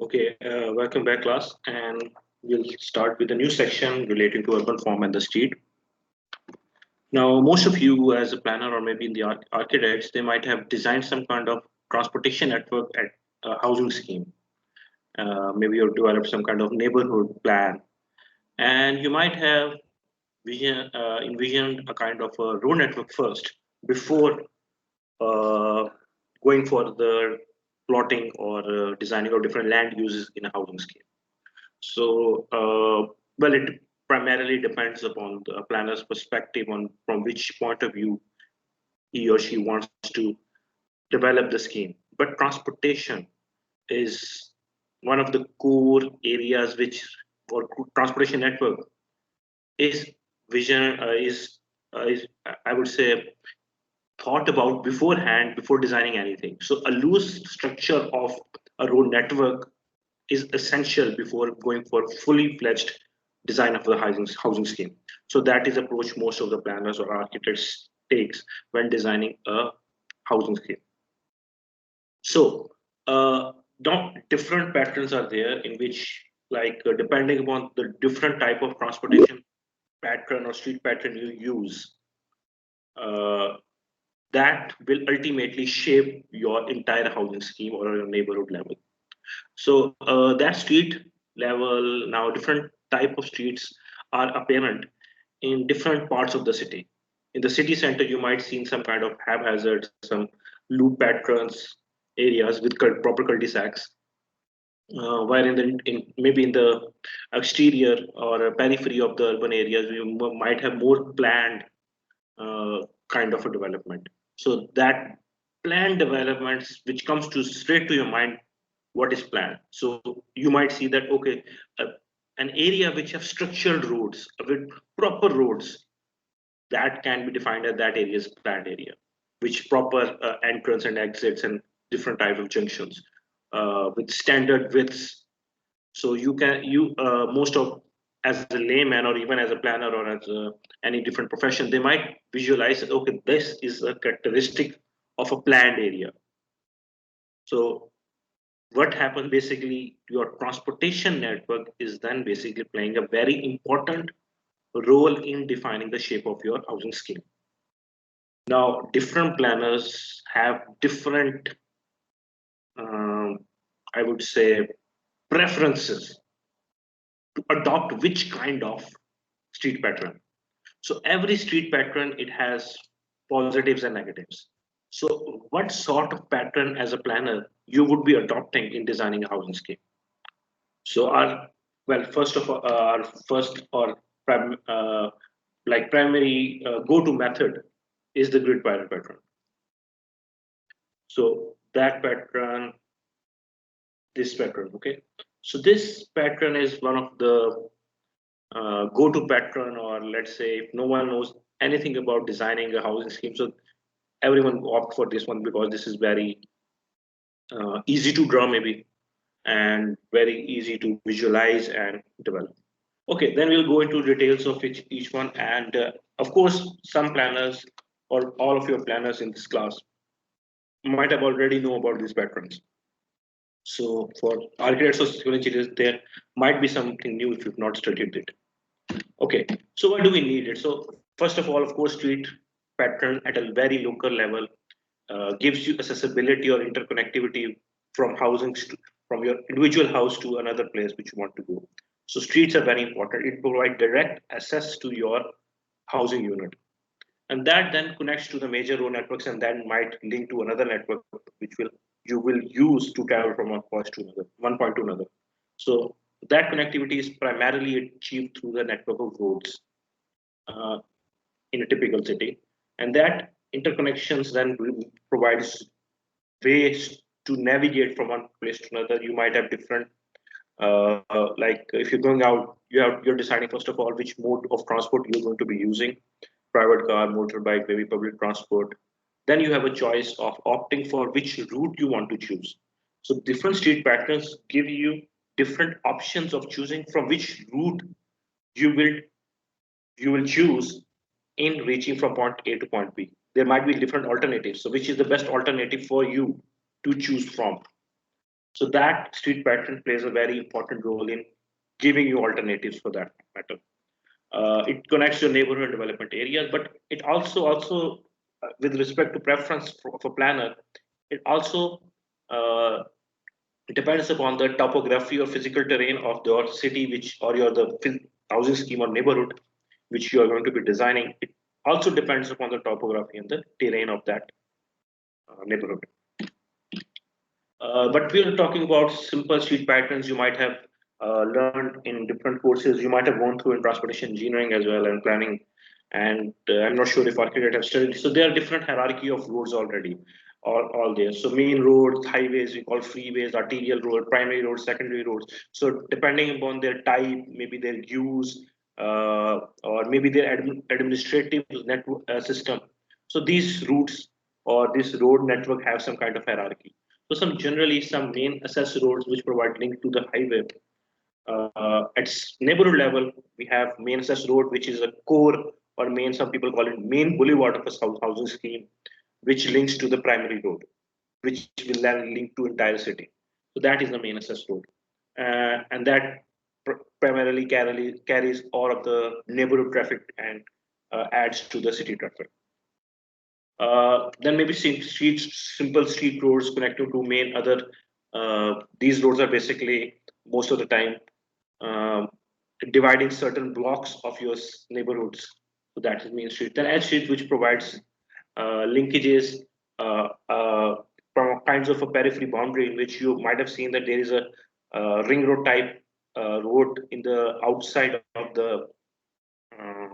Okay, welcome back, class, and we'll start with a new section relating to urban form and the street. Now, most of you, as a planner or maybe in the architects, they might have designed some kind of transportation network at a housing scheme. Maybe you've developed some kind of neighborhood plan, and you might have envisioned a kind of a road network first before uh, going for the plotting or designing of different land uses in a housing scheme. So, well, it primarily depends upon the planner's perspective on from which point of view he or she wants to develop the scheme. But transportation is one of the core areas which, or transportation network is is I would say thought about beforehand before designing anything. So a loose structure of a road network is essential before going for fully fledged design of the housing scheme. So that is approach most of the planners or architects takes when designing a housing scheme. So different patterns are there in which depending upon the different type of transportation pattern or street pattern you use, uh, that will ultimately shape your entire housing scheme or your neighborhood level. So that street level, now different type of streets are apparent in different parts of the city. In the city center, you might see some kind of haphazard, some loop patterns areas with proper cul-de-sacs. While maybe in the exterior or periphery of the urban areas, we might have more planned kind of a development. So that planned developments, which comes to straight to your mind, what is planned. So you might see that okay, an area which have structured roads with proper roads that can be defined as that area's planned area, which proper entrance and exits and different type of junctions with standard widths. So you most of as a layman or even as a planner or as any different profession, they might visualize that okay, this is a characteristic of a planned area. So what happens basically, your transportation network is then basically playing a very important role in defining the shape of your housing scheme. Now, different planners have different, um, I would say, preferences to adopt which kind of street pattern. So every street pattern, it has positives and negatives. So what sort of pattern as a planner you would be adopting in designing a housing scheme? So first of all, our first or primary go-to method is the grid pattern. So that pattern, this pattern, okay. So this pattern is one of the go-to pattern, or let's say if no one knows anything about designing a housing scheme, so everyone opt for this one because this is very easy to draw maybe and very easy to visualize and develop. Okay, then we'll go into details of each one. And of course, some planners or all of your planners in this class might have already know about these patterns. So for architects or civil engineers, there might be something new if you've not studied it. Okay, so why do we need it? So first of all, of course, street pattern at a very local level gives you accessibility or interconnectivity from from your individual house to another place which you want to go. So streets are very important. It provides direct access to your housing unit, and that then connects to the major road networks, and then might link to another network which will you will use to travel from one point to another. So that connectivity is primarily achieved through the network of roads uh, in a typical city, and that interconnections then provides ways to navigate from one place to another. You might have different like if you're going out, you're deciding first of all which mode of transport you're going to be using: private car, motorbike, maybe public transport. Then you have a choice of opting for which route you want to choose. So different street patterns give you different options of choosing from which route you will you will choose in reaching from point A to point B. There might be different alternatives. So which is the best alternative for you to choose from? So that street pattern plays a very important role in giving you alternatives for that matter. It connects your neighborhood development areas, but it also with respect to preference for planner, it also uh, depends upon the topography or physical terrain of your city, which or your housing scheme or neighborhood which you are going to be designing. It also depends upon the topography and the terrain of that neighborhood. But we're talking about simple street patterns you might have learned in different courses. You might have gone through in transportation engineering as well and planning. And I'm not sure if architects have studied. So there are different hierarchy of roads already, all there. So main roads, highways, we call freeways, arterial road, primary roads, secondary roads. So depending upon their type, maybe their use, or maybe their administrative network system. So these routes or this road network have some kind of hierarchy. So some main access roads which provide link to the highway. At neighborhood level, we have main access road, which is a core or main, some people call it main boulevard of a housing scheme, which links to the primary road, which will then link to entire city. So that is the main access road. And that primarily carries all of the neighborhood traffic and adds to the city traffic. Then maybe simple street roads connecting to main other. These roads are basically most of the time uh, dividing certain blocks of your neighborhoods. So that is main street. Then edge street, which provides linkages from kinds of a periphery boundary in which you might have seen that there is a ring road type road in the outside of the uh,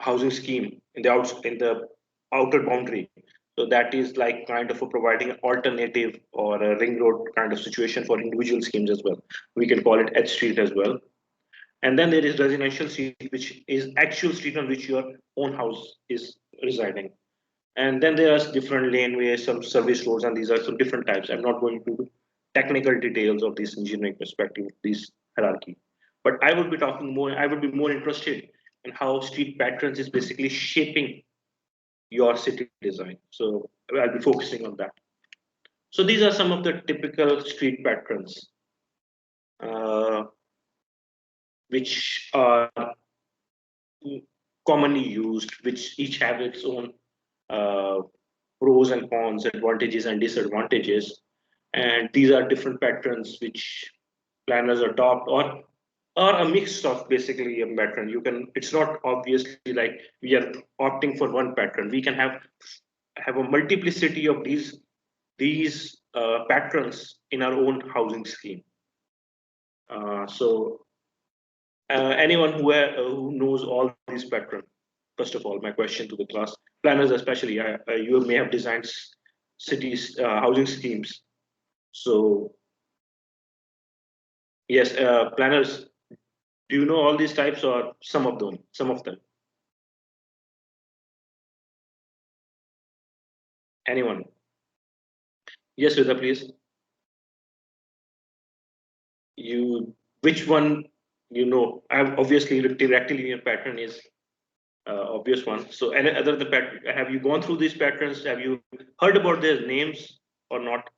housing scheme in the outer boundary. So that is like kind of a providing an alternative or a ring road kind of situation for individual schemes as well. We can call it edge street as well. And then there is residential street, which is actual street on which your own house is residing. And then there are different laneways, some service roads, and these are some different types. I'm not going to technical details of this engineering perspective, this hierarchy. But I would be more interested in how street patterns is basically shaping your city design. So I'll be focusing on that. So these are some of the typical street patterns, uh, which are commonly used, which each have its own uh, pros and cons, advantages and disadvantages. And these are different patterns which planners adopt or a mix of basically a pattern. You can, it's not obviously like we are opting for one pattern. We can have a multiplicity of these patterns in our own housing scheme. So anyone who knows all these patterns, first of all, my question to the class planners, especially, you may have designed cities housing schemes. So yes, planners, do you know all these types or some of them? Some of them. Anyone? Yes, Rita, please. You, which one you know? I've obviously rectilinear pattern is obvious one. So, any other the pattern? Have you gone through these patterns? Have you heard about their names or not?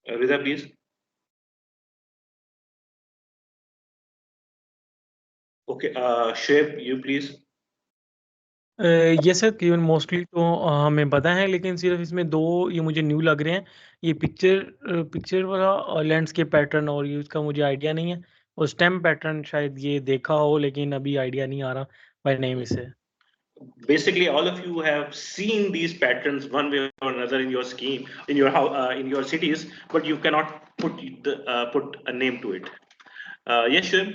Rita, please. Okay, Shape, you please. ये sir तकरीबन mostly तो हमें पता है, लेकिन सिर्फ इसमें दो ये मुझे न्यू लग रहे हैं। ये पिक्चर वाला लैंडस्केप पैटर्न और ये उसका मुझे आइडिया नहीं है, और स्टेम पैटर्न शायद ये देखा हो लेकिन अभी आइडिया नहीं आ रहा बाय नेम इसे। Basically, all of you have seen these patterns one way or another in your scheme, in your cities, but you cannot put a name to it. Yes, Shiv?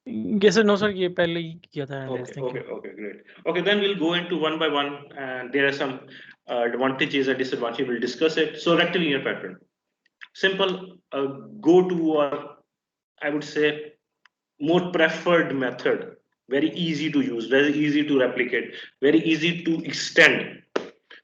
Yes sir, no sir, ये पहले ही किया था। Okay, great. Okay, then we'll go into one by one, and there are some advantages and disadvantages. We'll discuss it. So, rectilinear pattern, simple, go-to, or I would say more preferred method. Very easy to use, very easy to replicate, very easy to extend.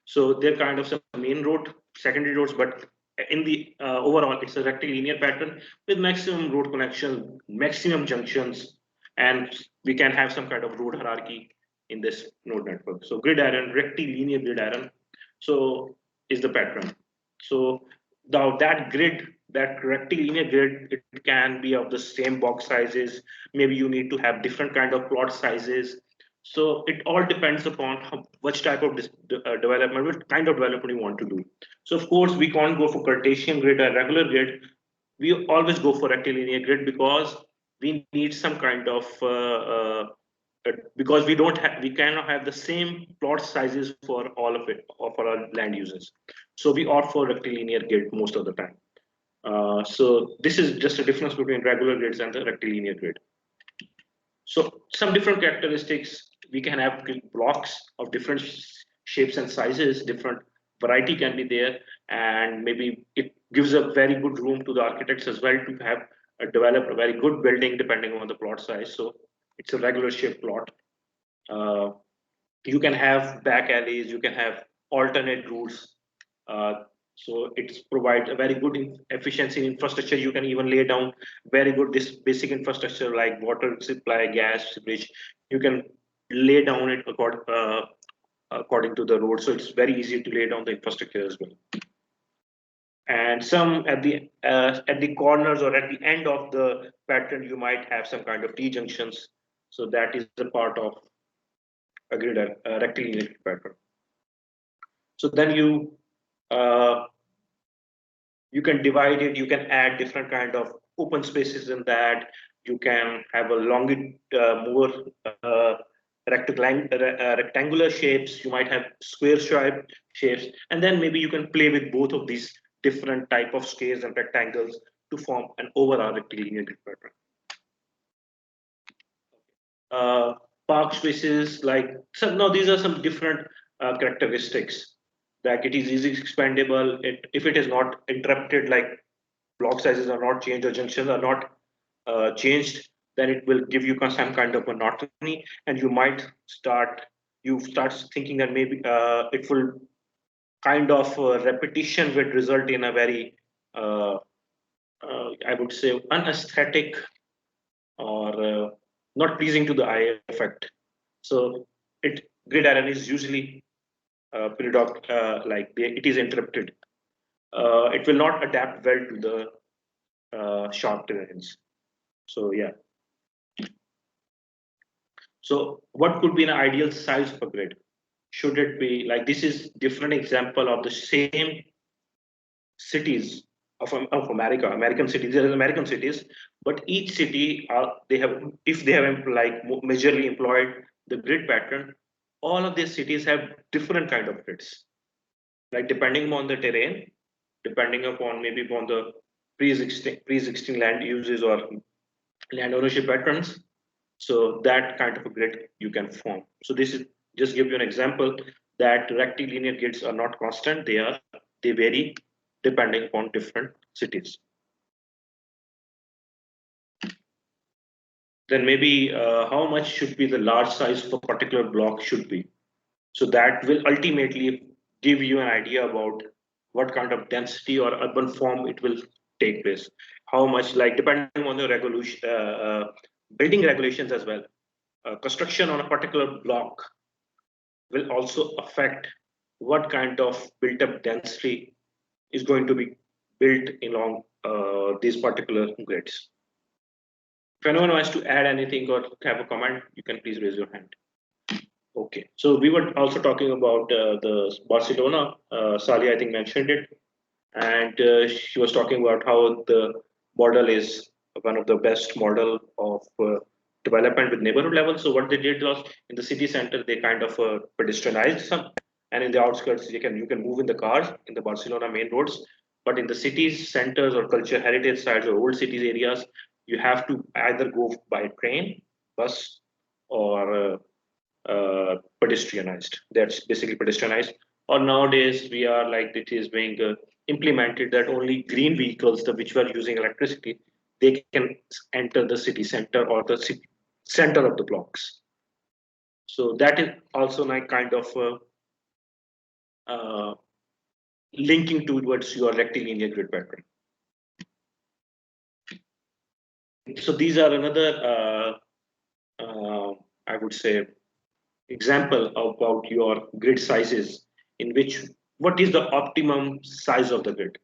So they're kind of some main road, secondary roads, but in the overall, it's a rectilinear pattern with maximum road connection, maximum junctions, and we can have some kind of road hierarchy in this node network. So grid iron, rectilinear grid iron. So is the pattern. So now that grid, that rectilinear grid, it can be of the same box sizes. Maybe you need to have different kind of plot sizes. So it all depends upon which type of development, what kind of development you want to do. So of course we can't go for Cartesian grid or regular grid. We always go for rectilinear grid because we need some kind of because we cannot have the same plot sizes for all of it or for our land users. So we opt for rectilinear grid most of the time. So this is just a difference between regular grids and the rectilinear grid. So some different characteristics, we can have blocks of different shapes and sizes, different variety can be there, and maybe it gives a very good room to the architects as well to have develop a very good building depending on the plot size. So it's a regular shape plot. You can have back alleys, you can have alternate routes. So it provides a very good efficiency in infrastructure. You can even lay down very good this basic infrastructure like water supply, gas, sewage. You can lay down it according to the road. So it's very easy to lay down the infrastructure as well. And some at the corners or at the end of the pattern, you might have some kind of T junctions. So that is a part of a grid, a rectilinear pattern. So then you can divide it. You can add different kind of open spaces in that. You can have a more rectangular shapes. You might have square shapes, and then maybe you can play with both of these different type of squares and rectangles to form an overall rectilinear grid pattern. Park spaces, like, so now these are some different characteristics, that it is easily expandable. If it is not interrupted, like block sizes are not changed or junctions are not changed, then it will give you some kind of monotony, and you start thinking that maybe it will kind of repetition would result in a very I would say unaesthetic or not pleasing to the eye effect. So grid iron is usually it is interrupted. It will not adapt well to the sharp terrains. So yeah. So what could be an ideal size of a grid? Should it be like, this is different example of the same cities of American cities. There is American cities, but each city if they have majorly employed the grid pattern, all of these cities have different kind of grids, like depending on the terrain, depending upon maybe upon the pre-existing land uses or land ownership patterns. So that kind of a grid you can form. So this is just give you an example that rectilinear grids are not constant. They vary depending upon different cities. Then maybe how much should be the large size for a particular block should be. So that will ultimately give you an idea about what kind of density or urban form it will take place. How much, like depending on the building regulations as well. Construction on a particular block will also affect what kind of built-up density is going to be built along these particular grids. If anyone wants to add anything or have a comment, you can please raise your hand. Okay, so we were also talking about the Barcelona. Sally, I think, mentioned it, and she was talking about how the model is one of the best model of development with neighborhood level. So what they did was, in the city center, they kind of pedestrianized some, and in the outskirts, you can move in the cars in the Barcelona main roads. But in the cities centers or culture heritage sites or old cities areas, you have to either go by train, bus, or pedestrianized. That's basically pedestrianized. Or nowadays we are like, it is being implemented that only green vehicles, which were using electricity, they can enter the city center or the center of the blocks. So that is also like kind of linking towards your rectilinear grid pattern. So these are another I would say example about your grid sizes, in which what is the optimum size of the grid.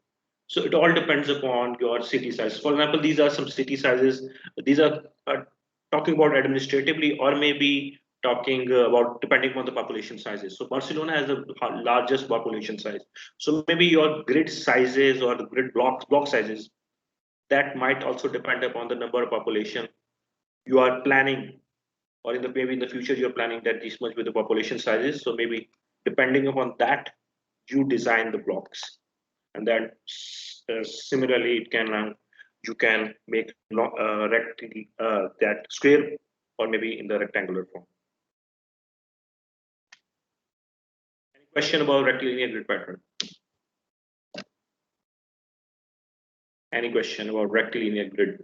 So it all depends upon your city size. For example, these are some city sizes. These are talking about administratively, or maybe talking about depending on the population sizes. So Barcelona has the largest population size. So maybe your grid sizes or the grid block sizes, that might also depend upon the number of population you are planning, or maybe in the future you're planning that this much with the population sizes. So maybe depending upon that, you design the blocks, and then similarly it can you can make that square or maybe in the rectangular form. Any question about rectilinear grid pattern? Any question about rectilinear grid?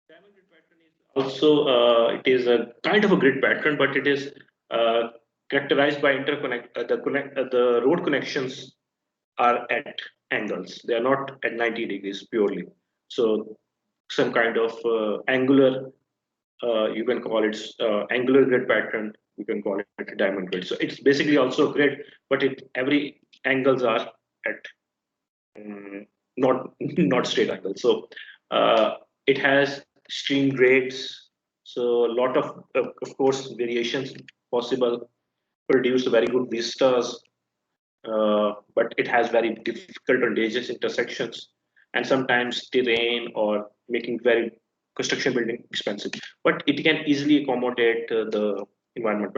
Diamond grid pattern is also it is a kind of a grid pattern, but it is characterized by the road connections are at angles. They are not at 90 degrees purely. So some kind of angular, you can call it angular grid pattern. You can call it a diamond grid. So it's basically also a grid, but every angles are at not not straight angles. So it has stream grades. So a lot of course variations possible. Produce very good vistas, but it has very difficult and dangerous intersections, and sometimes terrain or making very construction building expensive. But it can easily accommodate the environment.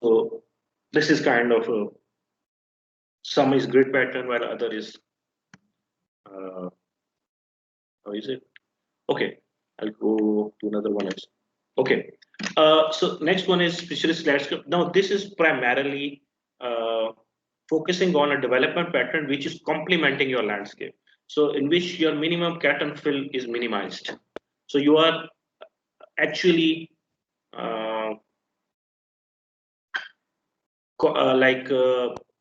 So this is kind of some is grid pattern while other is how is it? Okay, I'll go to another one else. Okay, so next one is Picturesque landscape. Now this is primarily focusing on a development pattern which is complementing your landscape. So in which your minimum cut and fill is minimized. So you are actually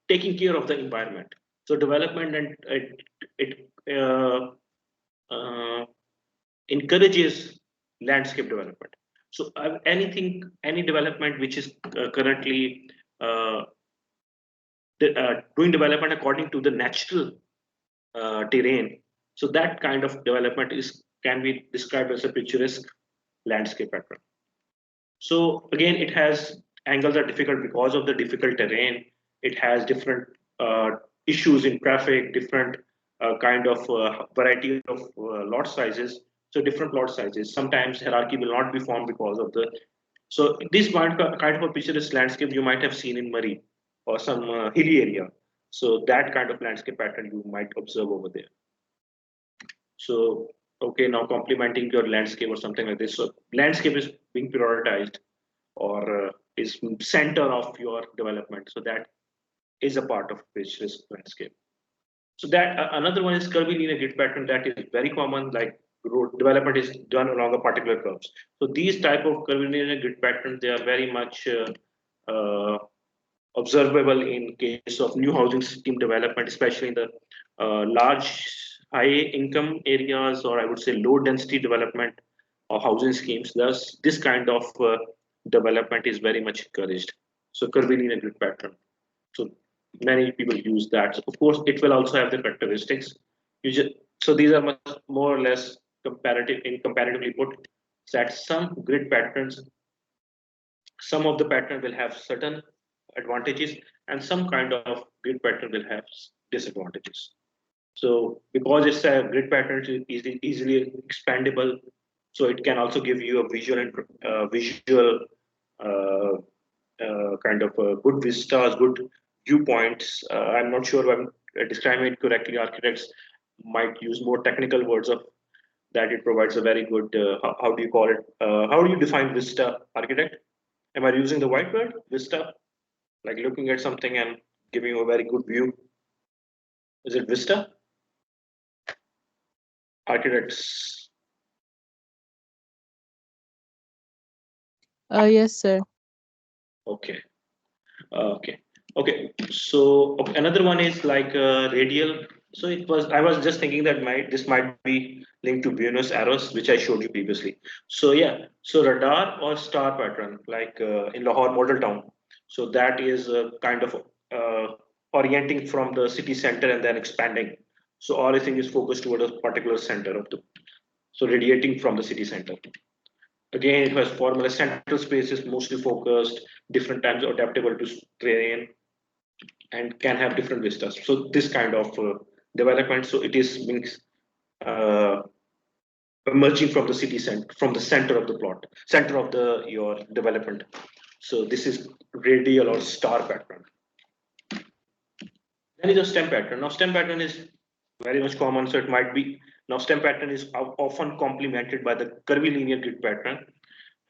taking care of the environment. So development and it encourages landscape development. So any development which is currently doing development according to the natural terrain, so that kind of development can be described as a picturesque landscape pattern. So again, it has angles are difficult because of the difficult terrain. It has different issues in traffic, different kind of variety of lot sizes. So different lot sizes. Sometimes hierarchy will not be formed because of the. So this kind of a picturesque landscape you might have seen in Murray or some hilly area. So that kind of landscape pattern you might observe over there. So okay, now complementing your landscape or something like this. So landscape is being prioritized or is center of your development. So that is a part of picturesque landscape. So that another one is curvilinear grid pattern that is very common, like road development is done along a particular curves. So these type of curvilinear grid patterns, they are very much observable in case of new housing scheme development, especially in the large high income areas, or I would say low density development of housing schemes. Thus, this kind of development is very much encouraged. So curvilinear grid pattern. So many people use that. So of course, it will also have the characteristics. So these are much more or less comparatively put that some grid patterns, some of the pattern will have certain advantages and some kind of grid pattern will have disadvantages. So because it's a grid pattern, is easily expandable, so it can also give you a visual kind of good vistas, good viewpoints. I'm not sure if I'm describing it correctly. Architects might use more technical words of that. It provides a very good. How do you call it? How do you define vista, architect? Am I using the white word vista? Like looking at something and giving you a very good view. Is it vista? Architects. Yes, sir. Okay. Okay. So another one is like radial So I was just thinking that this might be linked to Buenos Aires, which I showed you previously. So yeah, so radar or star pattern, like in Lahore model town. So that is kind of orienting from the city center and then expanding. So everything is focused toward a particular center of the, so radiating from the city center. Again, it has formula central spaces, mostly focused, different times adaptable to terrain, and can have different vistas. So this kind of development, so it is being uh, emerging from the city center, from the center of the plot, center of the your development. So this is radial or star pattern. Then is a stem pattern. Now stem pattern is very much common, so it might be, now stem pattern is often complemented by the curvilinear grid pattern,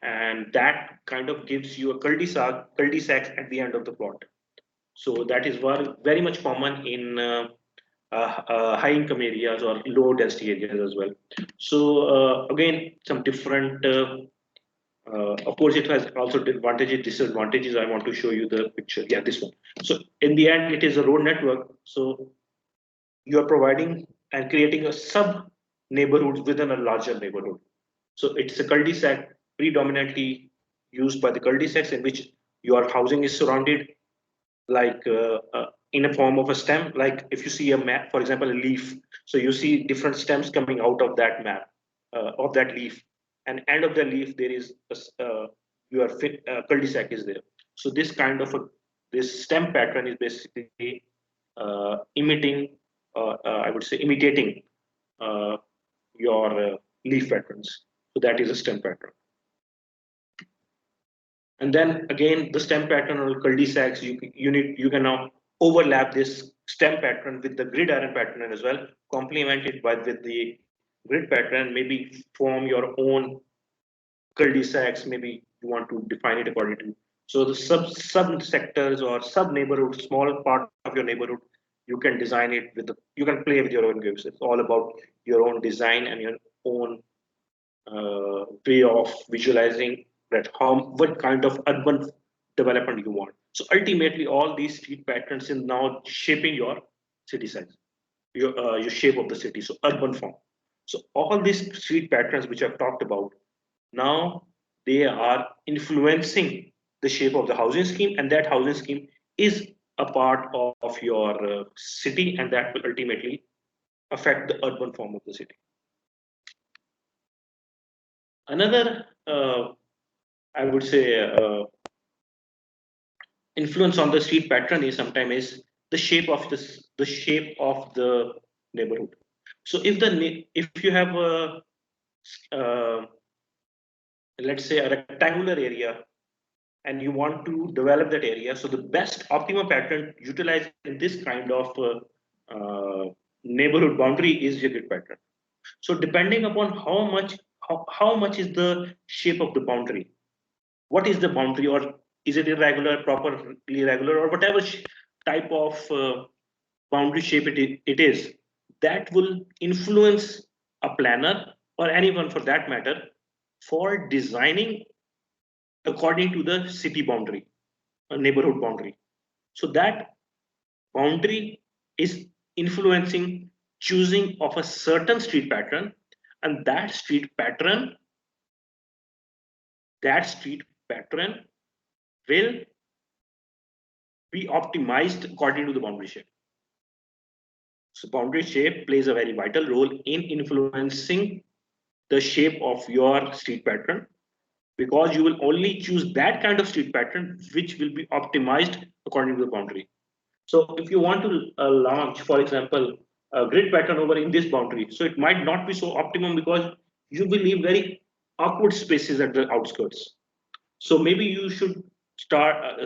and that kind of gives you a cul-de-sac at the end of the plot. So that is very much common in high income areas or low density areas as well. So again, some different, of course, it has also advantages, disadvantages. I want to show you the picture. Yeah, this one. So in the end, it is a road network. So you are providing and creating a sub neighborhoods within a larger neighborhood. So it's a cul-de-sac predominantly used by the cul-de-sacs in which your housing is surrounded like in a form of a stem. Like if you see a map, for example, a leaf, so you see different stems coming out of that map, of that leaf, and end of the leaf there is your cul-de-sac is there. So this kind of a, this stem pattern is basically imitating, I would say imitating uh, your leaf patterns. So that is a stem pattern. And then again, the stem pattern or cul-de-sacs, you can now overlap this stem pattern with the gridiron pattern as well, complement it with the grid pattern, maybe form your own cul-de-sacs. Maybe you want to define it according to. So the sub sectors or sub neighborhood, small part of your neighborhood, you can design it with the, you can play with your own games. It's all about your own design and your own way of visualizing that how what kind of urban development you want. So ultimately, all these street patterns is now shaping your city size, your shape of the city. So urban form. So all these street patterns which I've talked about now, they are influencing the shape of the housing scheme, and that housing scheme is a part of your city, and that will ultimately affect the urban form of the city. Another, I would say, influence on the street pattern is sometimes is the shape of the shape of the neighborhood. So if you have a let's say a rectangular area and you want to develop that area, so the best optimum pattern utilized in this kind of neighborhood boundary is your grid pattern. So depending upon how much is the shape of the boundary, what is the boundary, or is it irregular, properly irregular, or whatever type of boundary shape it is, that will influence a planner or anyone for that matter for designing according to the city boundary, a neighborhood boundary. So that boundary is influencing choosing of a certain street pattern, and that street pattern will be optimized according to the boundary shape. So boundary shape plays a very vital role in influencing the shape of your street pattern, because you will only choose that kind of street pattern which will be optimized according to the boundary. So if you want to launch, for example, a grid pattern over in this boundary, so it might not be so optimum because you will leave very awkward spaces at the outskirts. So maybe you should start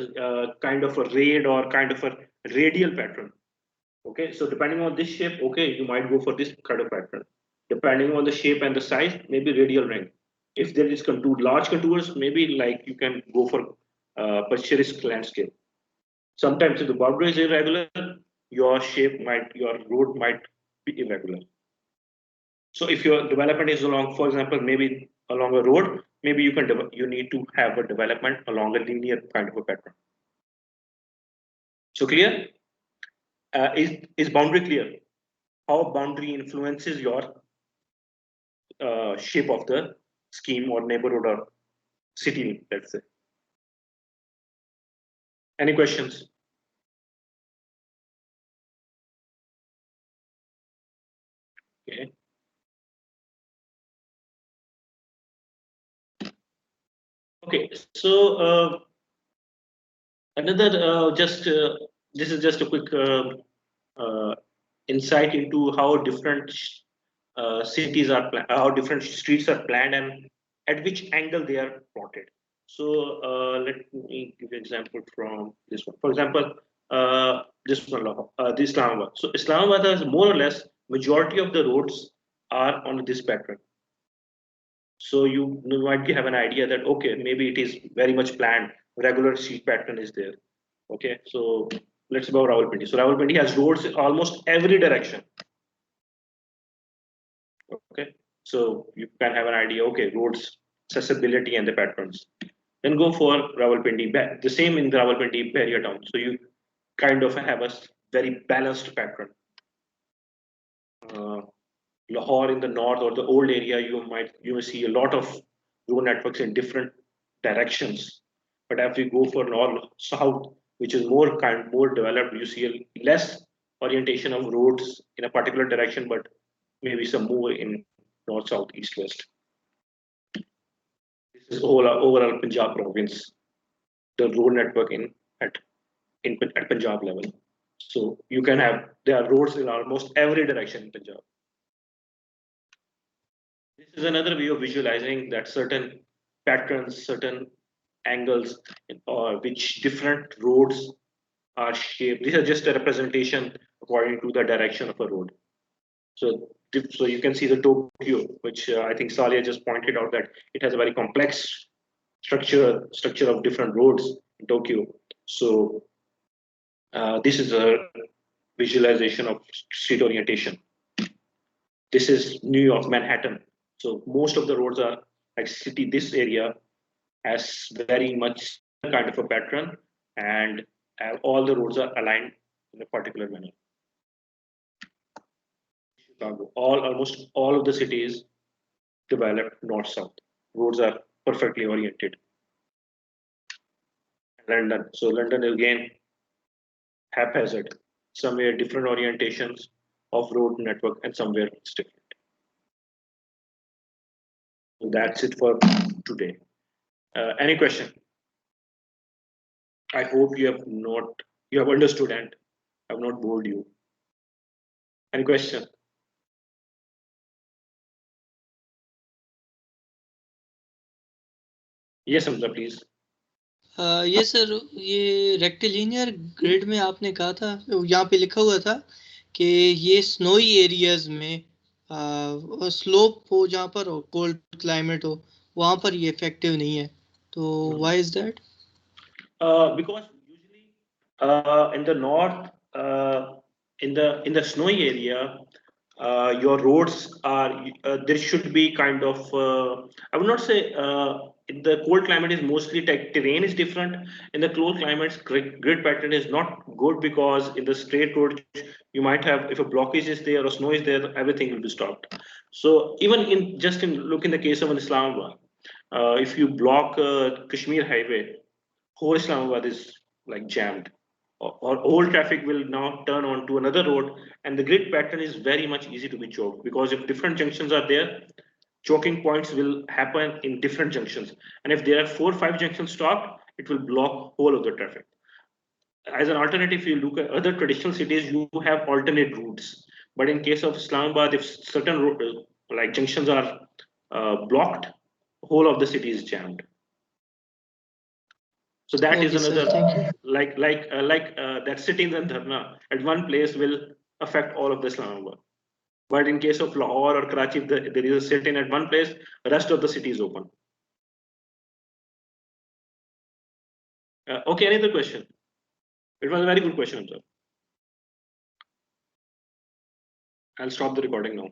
kind of a raid or kind of a radial pattern. Okay, so depending on this shape, okay, you might go for this kind of pattern. Depending on the shape and the size, maybe radial ring. If there is large contours, maybe like you can go for picturesque landscape. Sometimes if the boundary is irregular, your road might be irregular. So if your development is along, for example, maybe along a road, maybe you need to have a development along a linear kind of a pattern. So clear? Is boundary clear? how boundary influences your shape of the scheme or neighborhood or city, let's say. Any questions? Okay. Okay, so another this is just a quick insight into how different cities are how different streets are planned and at which angle they are plotted. So let me give you an example from this one. For example, this one, this Islamabad. So Islamabad has more or less majority of the roads are on this pattern. So you might have an idea that okay, maybe it is very much planned. Regular street pattern is there. Okay, so let's about Rawalpindi. So Rawalpindi has roads in almost every direction. Okay, so you can have an idea. Okay, roads, accessibility, and the patterns. Then go for Rawalpindi. The same in Rawalpindi area town. So you kind of have a very balanced pattern. Lahore in the north or the old area, you will see a lot of road networks in different directions. But if we go for north south, which is more developed, you see a less orientation of roads in a particular direction, but maybe some more in north, south, east, west. This is overall Punjab province, the road network at Punjab level. So you can have there are roads in almost every direction in Punjab. This is another way of visualizing that certain patterns, certain angles, or which different roads are shaped. This is just a representation according to the direction of a road. So you can see the Tokyo, which I think Saleh just pointed out that it has a very complex structure of different roads in Tokyo. So this is a visualization of street orientation. This is New York, Manhattan. So most of the roads are like city. This area has very much kind of a pattern, and all the roads are aligned in a particular manner. Chicago, almost all of the cities developed north-south. Roads are perfectly oriented. London. So London again haphazard. Somewhere different orientations of road network and somewhere it's different. So that's it for today. Any question? I hope you have understood and have not bored you. Any question? Yes, Hamza, please. ये sir, ये rectilinear grid में आपने कहा था, यहाँ पे लिखा हुआ था कि ये स्नोई एरियाज में स्लोप हो जहाँ पर हो, कोल्ड क्लाइमेट हो, वहाँ पर ये इफेक्टिव नहीं है. तो why is that? Because usually in the north, in the snowy area, your roads are there should be kind of I would not say in the cold climate is mostly terrain is different. In the cold climates, grid pattern is not good because in the straight road you might have, if a blockage is there or snow is there, everything will be stopped. So even look in the case of an Islamabad, if you block Kashmir highway, whole Islamabad is like jammed. Or all traffic will now turn on to another road, and the grid pattern is very much easy to be choked because if different junctions are there, choking points will happen in different junctions. And if there are 4 or 5 junctions stopped, it will block whole of the traffic. As an alternative, if you look at other traditional cities, you have alternate routes. But in case of Islamabad, if certain like junctions are blocked, whole of the city is jammed. So that is another that sitting and dharna at one place will affect all of the Islamabad. But in case of Lahore or Karachi, there is a sit-in at one place, the rest of the city is open. Okay, any other question? It was a very good question, sir. I'll stop the recording now.